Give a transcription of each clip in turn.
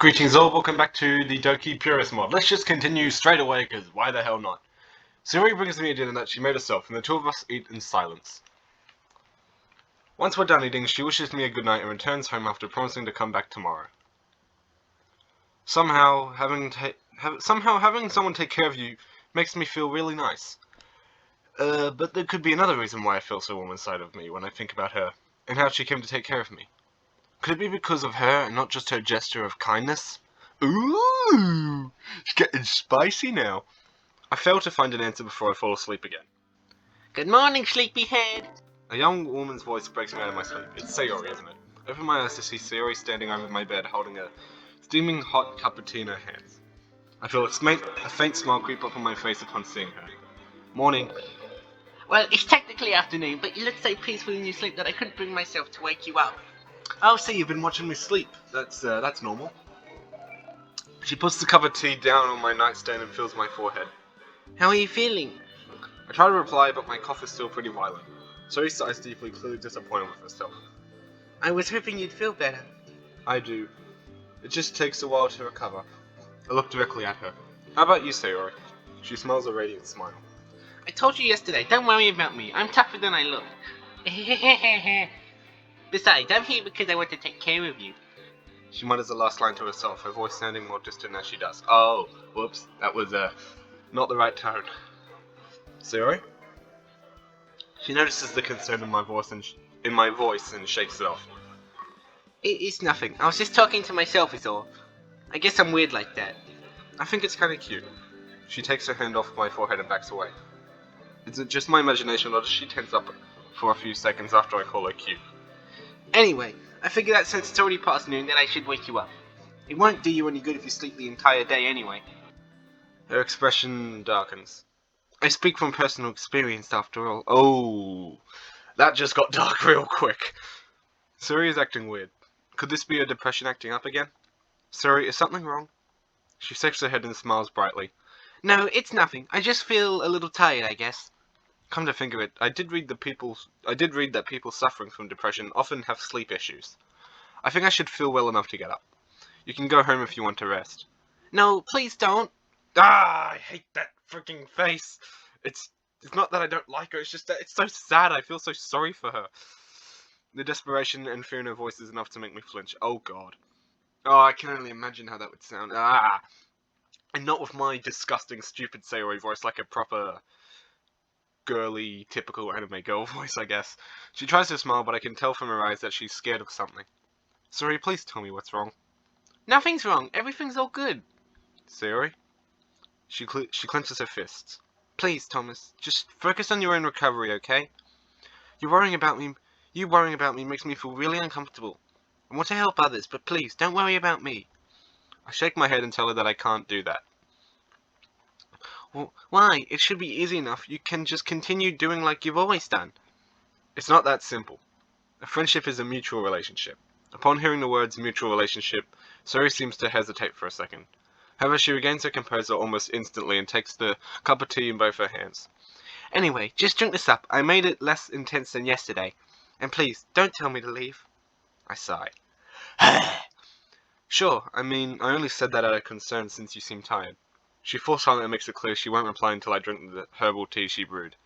Greetings all, welcome back to the Doki Purist mod. Let's just continue straight away, because why the hell not? Sayori brings me a dinner that she made herself, and the two of us eat in silence. Once we're done eating, she wishes me a good night and returns home after promising to come back tomorrow. Somehow, having someone take care of you makes me feel really nice. But there could be another reason why I feel so warm inside of me when I think about her, and how she came to take care of me. Could it be because of her and not just her gesture of kindness? Ooh, it's getting spicy now. I fail to find an answer before I fall asleep again. Good morning, sleepyhead. A young woman's voice breaks me out of my sleep. It's Sayori, isn't it? I open my eyes to see Sayori standing over my bed holding a steaming hot cup of tea in her hands. I feel a faint smile creep up on my face upon seeing her. Morning. Well, it's technically afternoon, but you look so peaceful in your sleep that I couldn't bring myself to wake you up. Oh, see, you've been watching me sleep. That's normal. She puts the cup of tea down on my nightstand and feels my forehead. How are you feeling? I try to reply, but my cough is still pretty violent. Sayori sighs deeply, clearly disappointed with herself. I was hoping you'd feel better. I do. It just takes a while to recover. I look directly at her. How about you, Sayori? She smiles a radiant smile. I told you yesterday, don't worry about me. I'm tougher than I look. Besides, I'm here because I want to take care of you. She mutters the last line to herself, her voice sounding more distant as she does. Oh, whoops, that was, not the right tone. Sayori? She notices the concern in my voice and shakes it off. It's nothing. I was just talking to myself is all. I guess I'm weird like that. I think it's kinda cute. She takes her hand off my forehead and backs away. Is it just my imagination, or does she tense up for a few seconds after I call her cute? Anyway, I figure that since it's already past noon that I should wake you up. It won't do you any good if you sleep the entire day anyway. Her expression darkens. I speak from personal experience after all. Oh, that just got dark real quick. Sayori is acting weird. Could this be her depression acting up again? Sayori, is something wrong? She shakes her head and smiles brightly. No, it's nothing. I just feel a little tired, I guess. Come to think of it, I did read that people suffering from depression often have sleep issues. I think I should feel well enough to get up. You can go home if you want to rest. No, please don't. Ah, I hate that freaking face. It's not that I don't like her, it's just that it's so sad. I feel so sorry for her. The desperation and fear in her voice is enough to make me flinch. Oh god. Oh, I can only imagine how that would sound. Ah! And not with my disgusting, stupid Sayori voice, like a proper girly, typical anime girl voice, I guess. She tries to smile, but I can tell from her eyes that she's scared of something. Sayori, please tell me what's wrong. Nothing's wrong. Everything's all good. Sayori? She clenches her fists. Please, Thomas, Just focus on your own recovery, okay? You worrying about me makes me feel really uncomfortable. I want to help others, but please, don't worry about me. I shake my head and tell her that I can't do that. Well, why? It should be easy enough. You can just continue doing like you've always done. It's not that simple. A friendship is a mutual relationship. Upon hearing the words mutual relationship, Sayori seems to hesitate for a second. However, she regains her composure almost instantly and takes the cup of tea in both her hands. Anyway, just drink this up. I made it less intense than yesterday. And please, don't tell me to leave. I sigh. Sure, I mean, I only said that out of concern since you seem tired. She falls silent and makes it clear she won't reply until I drink the herbal tea she brewed.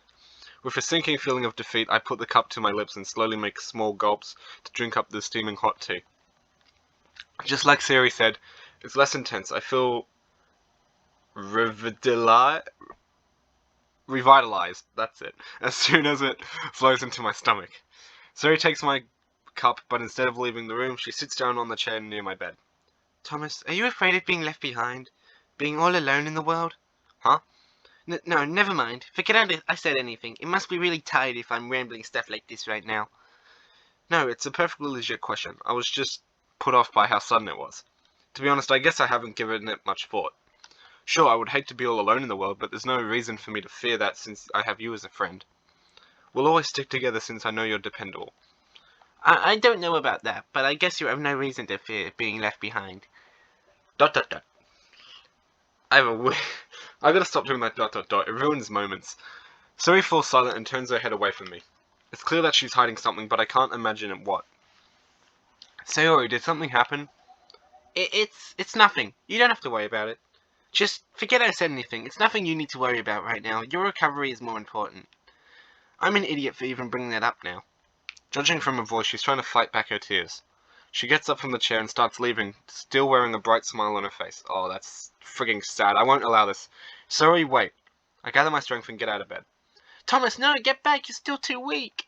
With a sinking feeling of defeat, I put the cup to my lips and slowly make small gulps to drink up the steaming hot tea. Just like Sayori said, it's less intense. I feel revitalized, that's it, as soon as it flows into my stomach. Sayori takes my cup, but instead of leaving the room, she sits down on the chair near my bed. Thomas, are you afraid of being left behind? Being all alone in the world? Huh? No, never mind. Forget I said anything. It must be really tired if I'm rambling stuff like this right now. No, it's a perfectly legit question. I was just put off by how sudden it was. To be honest, I guess I haven't given it much thought. Sure, I would hate to be all alone in the world, but there's no reason for me to fear that since I have you as a friend. We'll always stick together since I know you're dependable. I don't know about that, but I guess you have no reason to fear being left behind. ... I gotta stop doing that ... It ruins moments. Sayori falls silent and turns her head away from me. It's clear that she's hiding something, but I can't imagine what. Sayori, did something happen? It's nothing. You don't have to worry about it. Just forget I said anything. It's nothing you need to worry about right now. Your recovery is more important. I'm an idiot for even bringing that up now. Judging from her voice, she's trying to fight back her tears. She gets up from the chair and starts leaving, still wearing a bright smile on her face. Oh, that's frigging sad. I won't allow this. Sorry, wait. I gather my strength and get out of bed. Thomas, no, get back. You're still too weak.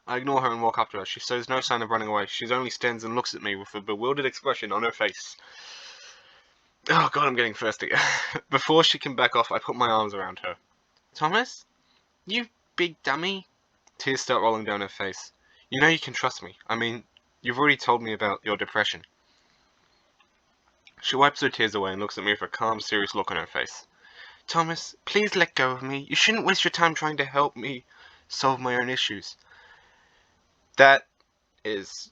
I ignore her and walk up to her. She shows no sign of running away. She only stands and looks at me with a bewildered expression on her face. Oh god, I'm getting thirsty. Before she can back off, I put my arms around her. Thomas? You big dummy. Tears start rolling down her face. You know you can trust me. I mean, you've already told me about your depression. She wipes her tears away and looks at me with a calm, serious look on her face. Thomas, please let go of me. You shouldn't waste your time trying to help me solve my own issues. That is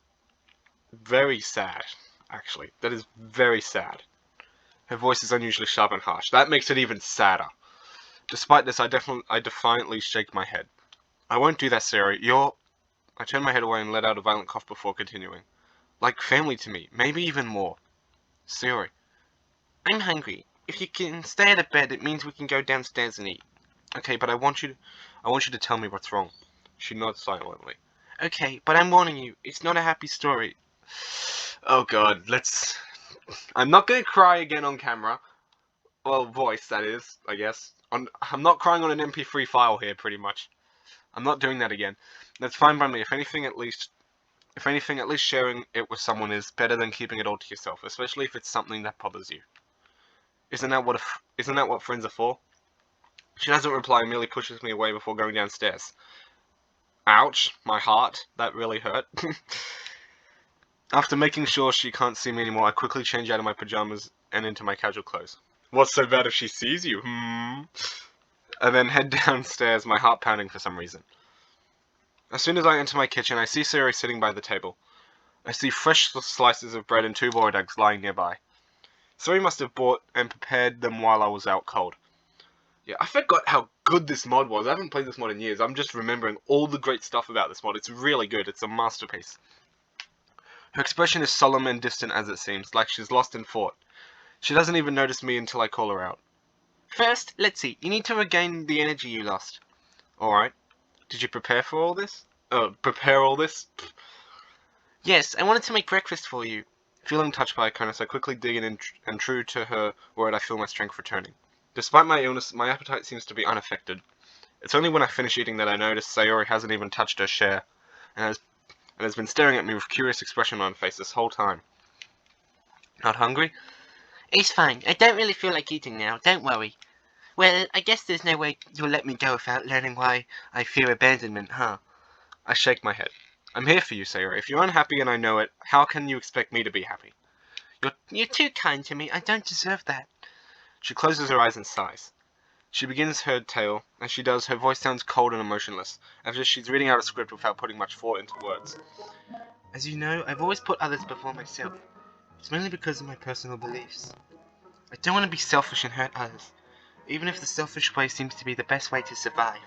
very sad, actually. That is very sad. Her voice is unusually sharp and harsh. That makes it even sadder. Despite this, I defiantly shake my head. I won't do that, Sarah. I turn my head away and let out a violent cough before continuing. Like family to me, maybe even more. Sarah. I'm hungry. If you can stay out of bed, it means we can go downstairs and eat. Okay, but I want you to tell me what's wrong. She nods silently. Okay, but I'm warning you, it's not a happy story. Oh god, I'm not gonna cry again on camera. Well, voice, that is, I guess. I'm not crying on an MP3 file here, pretty much. I'm not doing that again. That's fine by me. If anything, at least sharing it with someone is better than keeping it all to yourself, especially if it's something that bothers you. Isn't that what friends are for? She doesn't reply and merely pushes me away before going downstairs. Ouch, my heart. That really hurt. After making sure she can't see me anymore, I quickly change out of my pajamas and into my casual clothes. What's so bad if she sees you? And then head downstairs, my heart pounding for some reason. As soon as I enter my kitchen, I see Sarah sitting by the table. I see fresh slices of bread and 2 boiled eggs lying nearby. Sarah must have bought and prepared them while I was out cold. Yeah, I forgot how good this mod was. I haven't played this mod in years. I'm just remembering all the great stuff about this mod. It's really good. It's a masterpiece. Her expression is solemn and distant as it seems, like she's lost in thought. She doesn't even notice me until I call her out. First, let's eat. You need to regain the energy you lost. Alright. Did you prepare for all this? Prepare all this? Yes, I wanted to make breakfast for you. Feeling touched by her kindness, I quickly dig in and true to her word, I feel my strength returning. Despite my illness, my appetite seems to be unaffected. It's only when I finish eating that I notice Sayori hasn't even touched her share, and has been staring at me with curious expression on her face this whole time. Not hungry? It's fine. I don't really feel like eating now. Don't worry. Well, I guess there's no way you'll let me go without learning why I fear abandonment, huh? I shake my head. I'm here for you, Sayori. If you're unhappy and I know it, how can you expect me to be happy? You're too kind to me. I don't deserve that. She closes her eyes and sighs. She begins her tale. As she does, her voice sounds cold and emotionless, as if she's reading out a script without putting much thought into words. As you know, I've always put others before myself. It's mainly because of my personal beliefs. I don't want to be selfish and hurt others, even if the selfish way seems to be the best way to survive.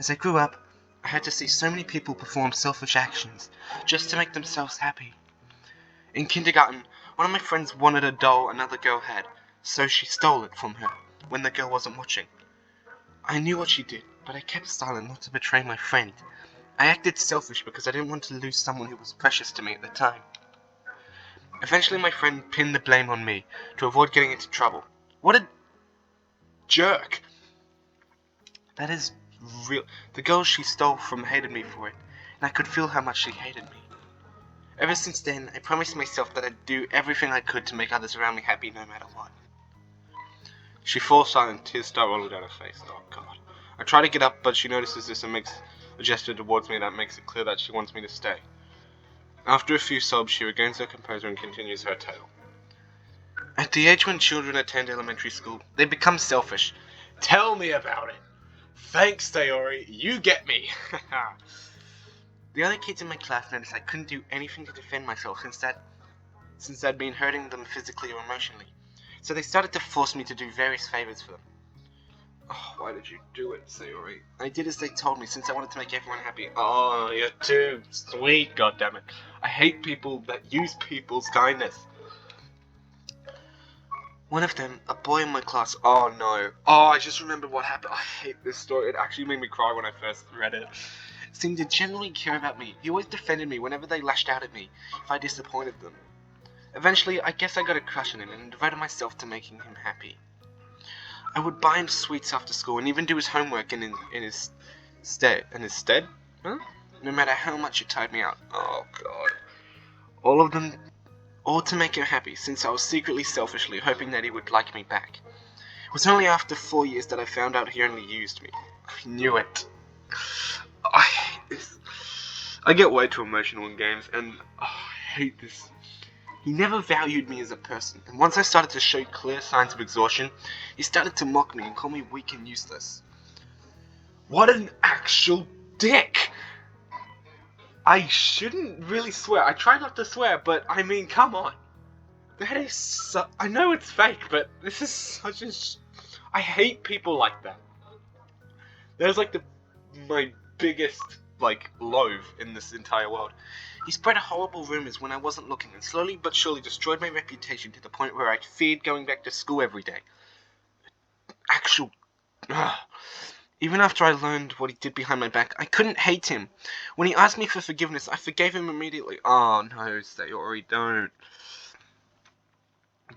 As I grew up, I had to see so many people perform selfish actions just to make themselves happy. In kindergarten, one of my friends wanted a doll another girl had, so she stole it from her when the girl wasn't watching. I knew what she did, but I kept silent not to betray my friend. I acted selfish because I didn't want to lose someone who was precious to me at the time. Eventually my friend pinned the blame on me to avoid getting into trouble. What a jerk! That is real. The girl she stole from hated me for it, and I could feel how much she hated me. Ever since then, I promised myself that I'd do everything I could to make others around me happy no matter what. She falls silent, tears start rolling down her face. Oh god. I try to get up, but she notices this and makes a gesture towards me that makes it clear that she wants me to stay. After a few sobs, she regains her composure and continues her tale. At the age when children attend elementary school, they become selfish. Tell me about it. Thanks, Sayori. You get me. The other kids in my class noticed I couldn't do anything to defend myself since I'd been hurting them physically or emotionally. So they started to force me to do various favors for them. Oh, why did you do it, Sayori? I did as they told me since I wanted to make everyone happy. Oh, you're too sweet, goddammit. I hate people that use people's kindness. One of them, a boy in my class. Oh no. Oh, I just remembered what happened. I hate this story. It actually made me cry when I first read it. Seemed to genuinely care about me. He always defended me whenever they lashed out at me if I disappointed them. Eventually, I guess I got a crush on him and devoted myself to making him happy. I would buy him sweets after school and even do his homework in his stead. In his stead? Huh? No matter how much it tired me out. Oh god. All of them, all to make him happy, since I was secretly selfishly hoping that he would like me back. It was only after 4 years that I found out he only used me. I knew it. I hate this. I get way too emotional in games, and I hate this. He never valued me as a person, and once I started to show clear signs of exhaustion, he started to mock me and call me weak and useless. What an actual dick! I shouldn't really swear. I try not to swear, but I mean, come on. That is I know it's fake, but this is such a... I hate people like that. That is like my biggest, loathe in this entire world. He spread horrible rumors when I wasn't looking, and slowly but surely destroyed my reputation to the point where I feared going back to school every day. Actual... Even after I learned what he did behind my back, I couldn't hate him. When he asked me for forgiveness, I forgave him immediately. Oh no, Sayori, don't.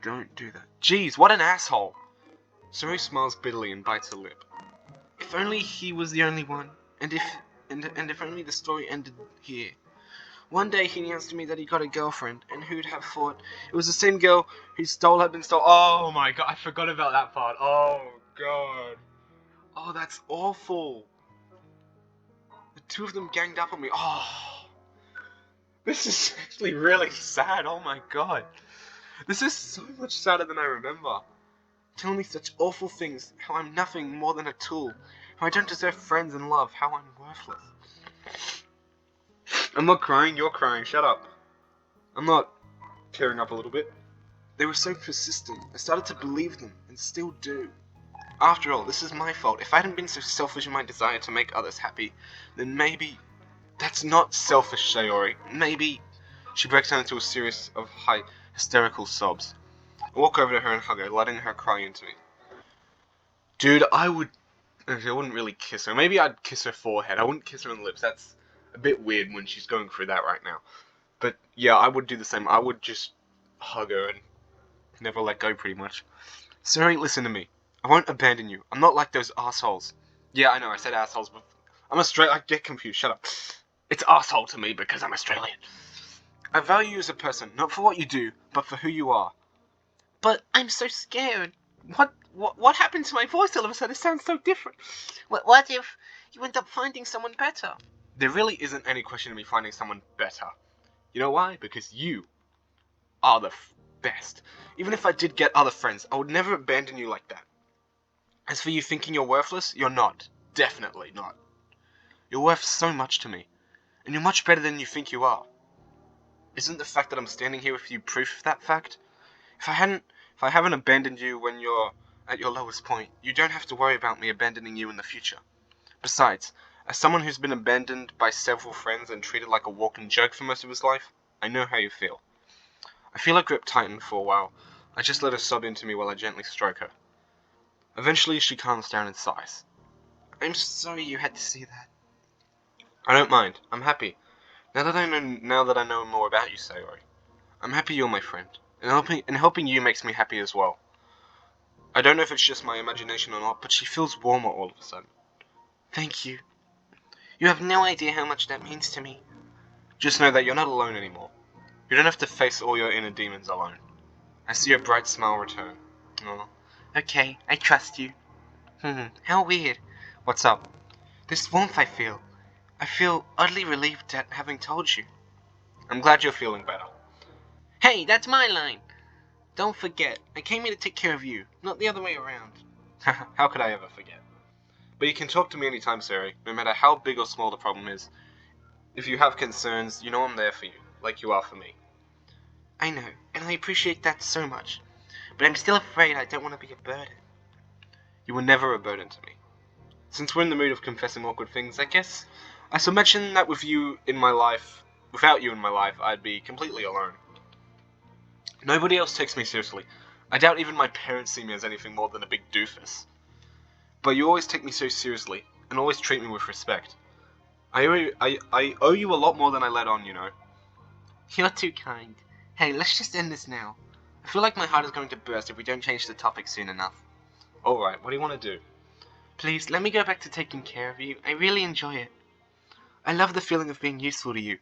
Don't do that. Jeez, what an asshole. Sayori smiles bitterly and bites her lip. If only he was the only one, and if only the story ended here. One day he announced to me that he got a girlfriend, and who'd have thought it was the same girl whose stole had been stolen. Oh my god, I forgot about that part. Oh god. Oh, that's awful. The two of them ganged up on me. Oh, This is actually really sad. Oh my god. This is so much sadder than I remember. tell me such awful things. How I'm nothing more than a tool. How I don't deserve friends and love. How I'm worthless. I'm not crying, you're crying. Shut up. I'm not tearing up a little bit. They were so persistent. I started to believe them, and still do. After all, this is my fault. If I hadn't been so selfish in my desire to make others happy, then maybe... That's not selfish, Sayori. Maybe... She breaks down into a series of hysterical sobs. I walk over to her and hug her, letting her cry into me. Dude, I wouldn't really kiss her. Maybe I'd kiss her forehead. I wouldn't kiss her on the lips. That's a bit weird when she's going through that right now. But yeah, I would do the same. I would just hug her and never let go, pretty much. Sayori, listen to me. I won't abandon you. I'm not like those assholes. Yeah, I know, I said assholes, but I'm Australian. I get confused. Shut up. It's asshole to me because I'm Australian. I value you as a person, not for what you do, but for who you are. But I'm so scared. What happened to my voice all of a sudden? It sounds so different. What if you end up finding someone better? There really isn't any question of me finding someone better. You know why? Because you are the best. Even if I did get other friends, I would never abandon you like that. As for you thinking you're worthless, you're not. Definitely not. You're worth so much to me, and you're much better than you think you are. Isn't the fact that I'm standing here with you proof of that fact? If I haven't abandoned you when you're at your lowest point, you don't have to worry about me abandoning you in the future. Besides, as someone who's been abandoned by several friends and treated like a walking joke for most of his life, I know how you feel. I feel like grip tightened for a while. I just let her sob into me while I gently stroke her. Eventually, she calms down and sighs. I'm sorry you had to see that. I don't mind. I'm happy. Now that I know more about you, Sayori, I'm happy you're my friend. And helping you makes me happy as well. I don't know if it's just my imagination or not, but she feels warmer all of a sudden. Thank you. You have no idea how much that means to me. Just know that you're not alone anymore. You don't have to face all your inner demons alone. I see your bright smile return. Aw. Okay, I trust you. How weird. What's up? This warmth I feel. I feel oddly relieved at having told you. I'm glad you're feeling better. Hey, that's my line. Don't forget, I came here to take care of you, not the other way around. How could I ever forget? But you can talk to me anytime, Sayori, no matter how big or small the problem is. If you have concerns, you know I'm there for you, like you are for me. I know, and I appreciate that so much. But I'm still afraid I don't want to be a burden. You were never a burden to me. Since we're in the mood of confessing awkward things, I guess I shall mention that without you in my life, I'd be completely alone. Nobody else takes me seriously. I doubt even my parents see me as anything more than a big doofus. But you always take me so seriously, and always treat me with respect. I owe you a lot more than I let on, you know. You're too kind. Hey, let's just end this now. I feel like my heart is going to burst if we don't change the topic soon enough. Alright, what do you want to do? Please, let me go back to taking care of you. I really enjoy it. I love the feeling of being useful to you.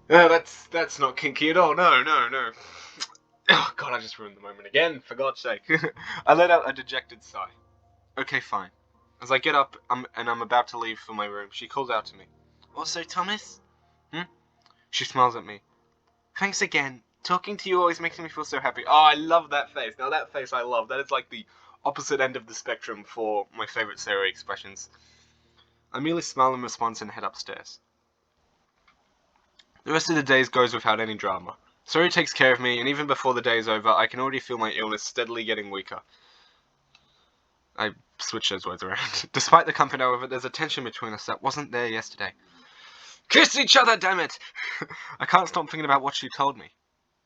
That's not kinky at all. No. Oh god, I just ruined the moment again, for God's sake. I let out a dejected sigh. Okay, fine. As I get up and I'm about to leave for my room, she calls out to me. Also, Thomas? She smiles at me. Thanks again. Talking to you always makes me feel so happy. Oh, I love that face. Now that face I love. That is like the opposite end of the spectrum for my favourite Sayori expressions. I merely smile in response and head upstairs. The rest of the days goes without any drama. Sayori takes care of me, and even before the day is over, I can already feel my illness steadily getting weaker. I switch those words around. Despite the comfort, however, there's a tension between us that wasn't there yesterday. Kiss each other, damn it! I can't stop thinking about what she told me.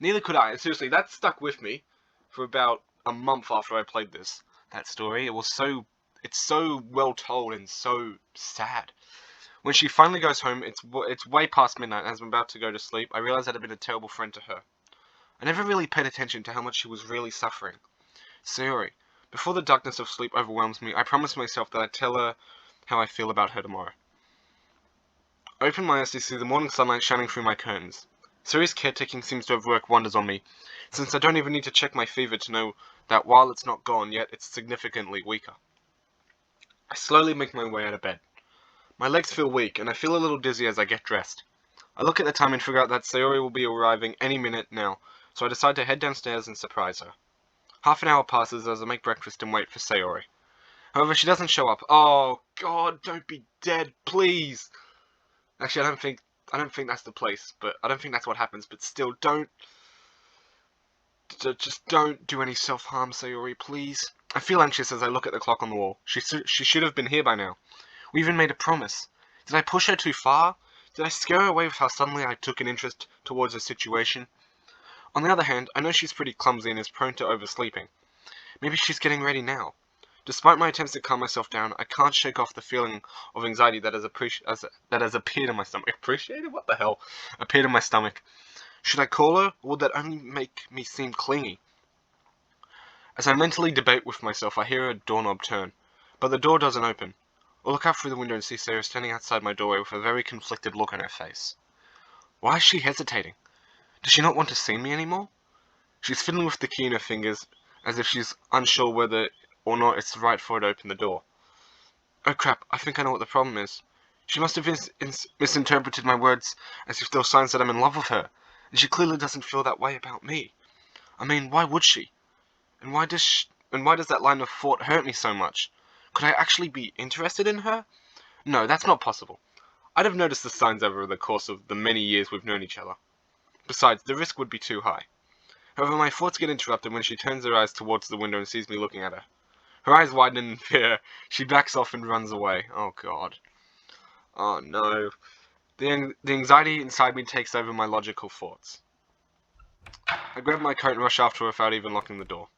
Neither could I. Seriously, that stuck with me for about a month after I played that story. It's so well told and so sad. When she finally goes home, it's way past midnight, and as I'm about to go to sleep, I realize that I've been a terrible friend to her. I never really paid attention to how much she was really suffering. Sayori, before the darkness of sleep overwhelms me, I promise myself that I'd tell her how I feel about her tomorrow. I open my eyes to see the morning sunlight shining through my curtains. Sayori's caretaking seems to have worked wonders on me, since I don't even need to check my fever to know that while it's not gone yet, it's significantly weaker. I slowly make my way out of bed. My legs feel weak, and I feel a little dizzy as I get dressed. I look at the time and figure out that Sayori will be arriving any minute now, so I decide to head downstairs and surprise her. Half an hour passes as I make breakfast and wait for Sayori. However, she doesn't show up. Oh god, don't be dead, please! Actually, I don't think that's the place, but I don't think that's what happens, but still, just don't do any self-harm, Sayori, please. I feel anxious as I look at the clock on the wall. She should have been here by now. We even made a promise. Did I push her too far? Did I scare her away with how suddenly I took an interest towards the situation? On the other hand, I know she's pretty clumsy and is prone to oversleeping. Maybe she's getting ready now. Despite my attempts to calm myself down, I can't shake off the feeling of anxiety that has appeared in my stomach. Appreciated? What the hell? Appeared in my stomach. Should I call her, or would that only make me seem clingy? As I mentally debate with myself, I hear a doorknob turn, but the door doesn't open. I look out through the window and see Sarah standing outside my doorway with a very conflicted look on her face. Why is she hesitating? Does she not want to see me anymore? She's fiddling with the key in her fingers, as if she's unsure whether or not it's right for her to open the door. Oh crap, I think I know what the problem is. She must have misinterpreted my words as if they were signs that I'm in love with her, and she clearly doesn't feel that way about me. I mean, why would she? And why does that line of thought hurt me so much? Could I actually be interested in her? No, that's not possible. I'd have noticed the signs over the course of the many years we've known each other. Besides, the risk would be too high. However, my thoughts get interrupted when she turns her eyes towards the window and sees me looking at her. Her eyes widen in fear. She backs off and runs away. Oh god. Oh no. The anxiety inside me takes over my logical thoughts. I grab my coat and rush after her without even locking the door.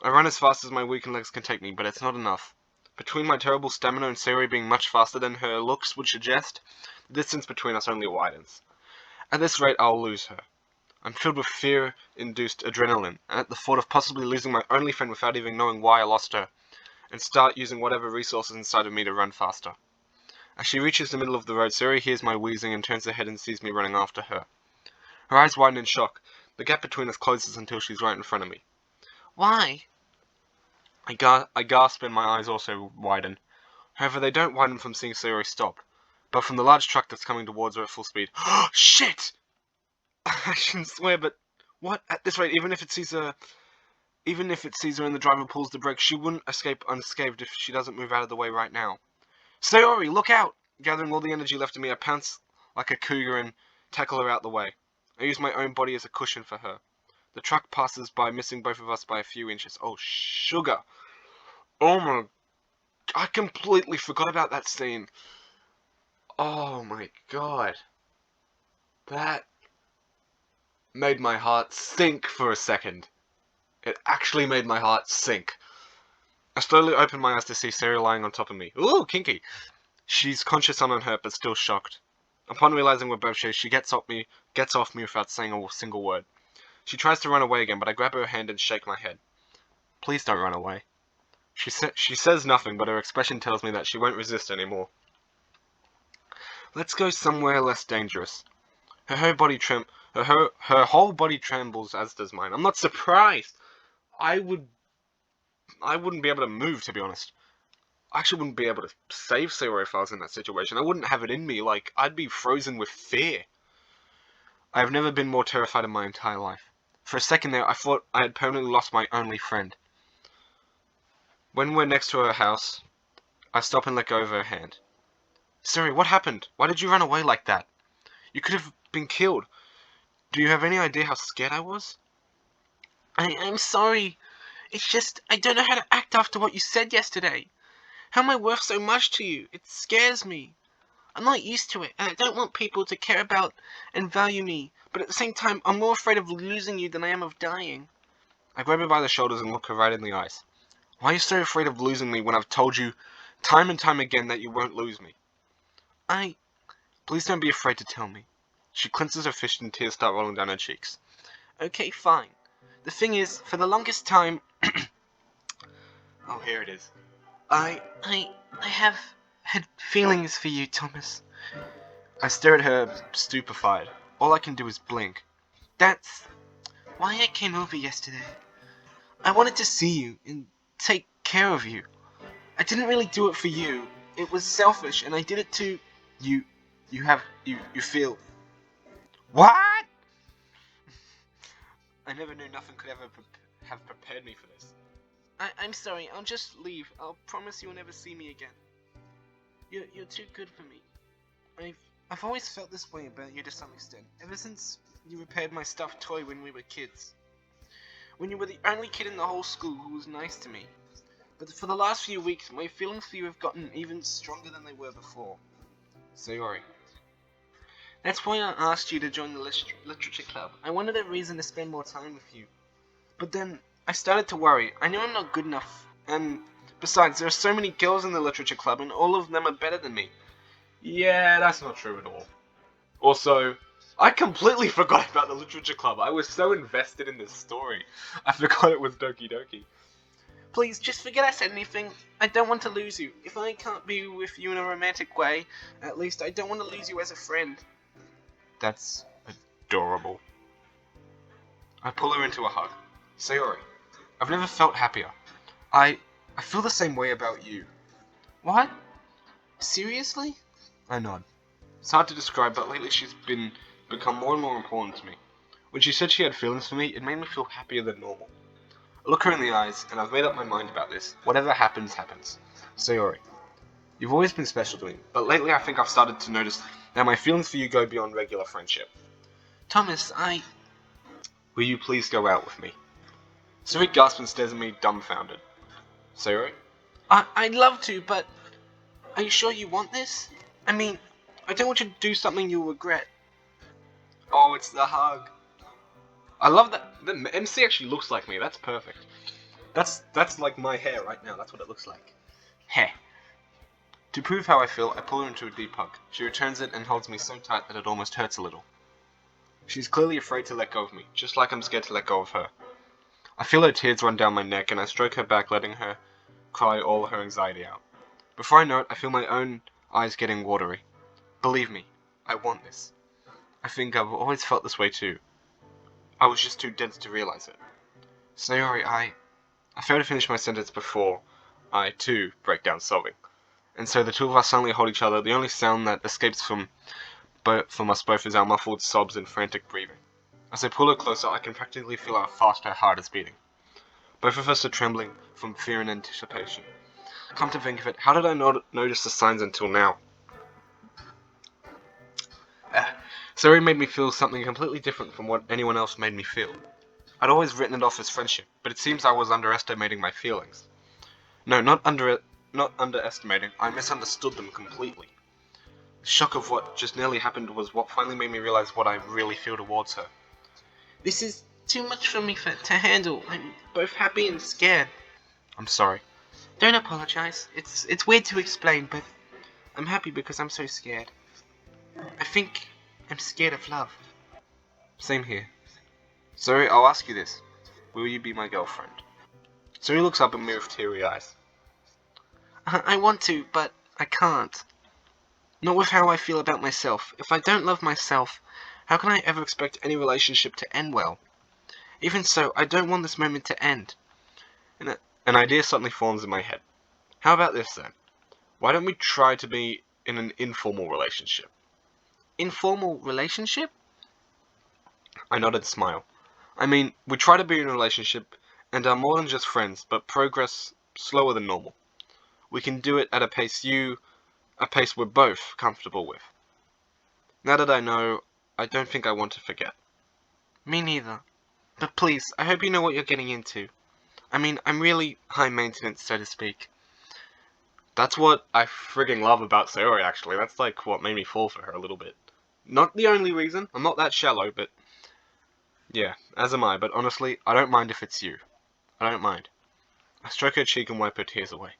I run as fast as my weakened legs can take me, but it's not enough. Between my terrible stamina and Sayori being much faster than her looks would suggest, the distance between us only widens. At this rate, I'll lose her. I'm filled with fear-induced adrenaline, and at the thought of possibly losing my only friend without even knowing why I lost her, and start using whatever resources inside of me to run faster. As she reaches the middle of the road, Sayori hears my wheezing and turns her head and sees me running after her. Her eyes widen in shock. The gap between us closes until she's right in front of me. Why? I gasp and my eyes also widen. However, they don't widen from seeing Sayori stop, but from the large truck that's coming towards her at full speed. Shit! I shouldn't swear, but what? At this rate, even if it sees her and the driver pulls the brake, she wouldn't escape unscathed if she doesn't move out of the way right now. Sayori, look out! Gathering all the energy left in me, I pounce like a cougar and tackle her out the way. I use my own body as a cushion for her. The truck passes by, missing both of us by a few inches. Oh, sugar! Oh my... I completely forgot about that scene. Oh my god. That made my heart sink for a second. It actually made my heart sink. I slowly opened my eyes to see Sarah lying on top of me. Ooh, kinky! She's conscious and unhurt, but still shocked. Upon realizing we're both she gets off me without saying a single word. She tries to run away again, but I grab her hand and shake my head. Please don't run away. She says nothing, but her expression tells me that she won't resist anymore. Let's go somewhere less dangerous. Her whole body trembles, as does mine. I'm not surprised. I wouldn't be able to move, to be honest. I actually wouldn't be able to save Sarah if I was in that situation. I wouldn't have it in me. Like, I'd be frozen with fear. I have never been more terrified in my entire life. For a second there, I thought I had permanently lost my only friend. When we're next to her house, I stop and let go of her hand. Siri, what happened? Why did you run away like that? You could have been killed. Do you have any idea how scared I was? I'm sorry. It's just, I don't know how to act after what you said yesterday. How am I worth so much to you? It scares me. I'm not used to it, and I don't want people to care about and value me, but at the same time, I'm more afraid of losing you than I am of dying. I grab her by the shoulders and look her right in the eyes. Why are you so afraid of losing me when I've told you time and time again that you won't lose me? Please don't be afraid to tell me. She clenches her fist and tears start rolling down her cheeks. Okay, fine. The thing is, for the longest time... Oh, here it is. I have had feelings for you, Thomas. I stare at her, stupefied. All I can do is blink. That's why I came over yesterday. I wanted to see you and take care of you. I didn't really do it for you. It was selfish, and I did it to... You feel... What? I never knew nothing could ever have prepared me for this. I'm sorry, I'll just leave. I'll promise you'll never see me again. You're too good for me. I've always felt this way about you to some extent, ever since you repaired my stuffed toy when we were kids. When you were the only kid in the whole school who was nice to me. But for the last few weeks, my feelings for you have gotten even stronger than they were before. Sayori. That's why I asked you to join the literature club. I wanted a reason to spend more time with you. But then, I started to worry. I knew I'm not good enough. And besides, there are so many girls in the literature club, and all of them are better than me. Yeah, that's not true at all. Also, I completely forgot about the literature club. I was so invested in this story. I forgot it was Doki Doki. Please, just forget I said anything. I don't want to lose you. If I can't be with you in a romantic way, at least I don't want to lose you as a friend. That's adorable. I pull her into a hug. Sayori, I've never felt happier. I feel the same way about you. What? Seriously? I nod. It's hard to describe, but lately she's become more and more important to me. When she said she had feelings for me, it made me feel happier than normal. I look her in the eyes, and I've made up my mind about this. Whatever happens, happens. Sayori, you've always been special to me, but lately I think I've started to notice that my feelings for you go beyond regular friendship. Thomas, Will you please go out with me? Sayori gasps and stares at me, dumbfounded. Sayori? I'd love to, but... Are you sure you want this? I mean, I don't want you to do something you'll regret. Oh, it's the hug. I love that. The MC actually looks like me. That's perfect. That's like my hair right now. That's what it looks like. Heh. To prove how I feel, I pull her into a deep hug. She returns it and holds me so tight that it almost hurts a little. She's clearly afraid to let go of me, just like I'm scared to let go of her. I feel her tears run down my neck, and I stroke her back, letting her cry all her anxiety out. Before I know it, I feel my own eyes getting watery. Believe me, I want this. I think I've always felt this way too. I was just too dense to realize it. Sayori, I failed to finish my sentence before I, too, break down sobbing. And so the two of us suddenly hold each other. The only sound that escapes from us both is our muffled sobs and frantic breathing. As I pull her closer, I can practically feel how fast her heart is beating. Both of us are trembling from fear and anticipation. Come to think of it, how did I not notice the signs until now? Sayori made me feel something completely different from what anyone else made me feel. I'd always written it off as friendship, but it seems I was underestimating my feelings. No, not underestimating, I misunderstood them completely. The shock of what just nearly happened was what finally made me realize what I really feel towards her. This is too much for me to handle. I'm both happy and scared. I'm sorry. Don't apologize. It's weird to explain, but I'm happy because I'm so scared. I think I'm scared of love. Same here. Zoe, I'll ask you this. Will you be my girlfriend? Zoe looks up at me with teary eyes. I want to, but I can't. Not with how I feel about myself. If I don't love myself, how can I ever expect any relationship to end well? Even so, I don't want this moment to end. An idea suddenly forms in my head. How about this then? Why don't we try to be in an informal relationship? Informal relationship? I nodded, smile. I mean, we try to be in a relationship and are more than just friends, but progress slower than normal. We can do it at a pace we're both comfortable with. Now that I know, I don't think I want to forget. Me neither. But please, I hope you know what you're getting into. I mean, I'm really high maintenance, so to speak. That's what I frigging love about Sayori, actually. That's like what made me fall for her a little bit. Not the only reason. I'm not that shallow, but yeah, as am I. But honestly, I don't mind if it's you. I don't mind. I stroke her cheek and wipe her tears away.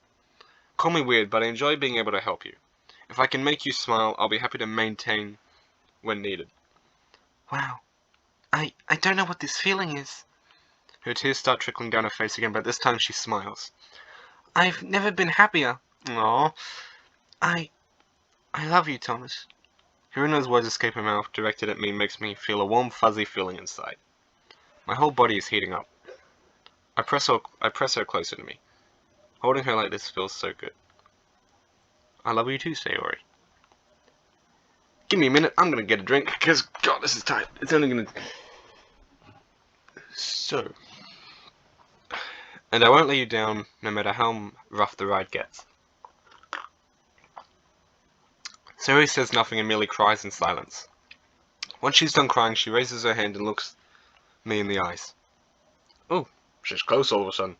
Call me weird, but I enjoy being able to help you. If I can make you smile, I'll be happy to maintain when needed. Wow. I don't know what this feeling is. Her tears start trickling down her face again, but this time she smiles. I've never been happier. Aww. I love you, Thomas. Hearing those words escape her mouth, directed at me, makes me feel a warm, fuzzy feeling inside. My whole body is heating up. I press her closer to me. Holding her like this feels so good. I love you too, Sayori. Give me a minute, I'm gonna get a drink, because, God, this is tight. It's only gonna... So... And I won't let you down, no matter how rough the ride gets. Sayori says nothing and merely cries in silence. Once she's done crying, she raises her hand and looks me in the eyes. Oh, she's close all of a sudden.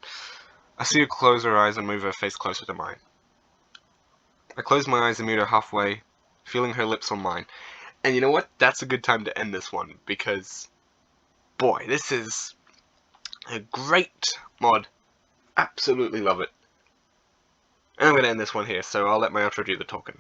I see her close her eyes and move her face closer to mine. I close my eyes and meet her halfway, feeling her lips on mine. And you know what? That's a good time to end this one, because, boy, this is a great mod. Absolutely love it. And I'm going to end this one here, so I'll let my outro do the talking.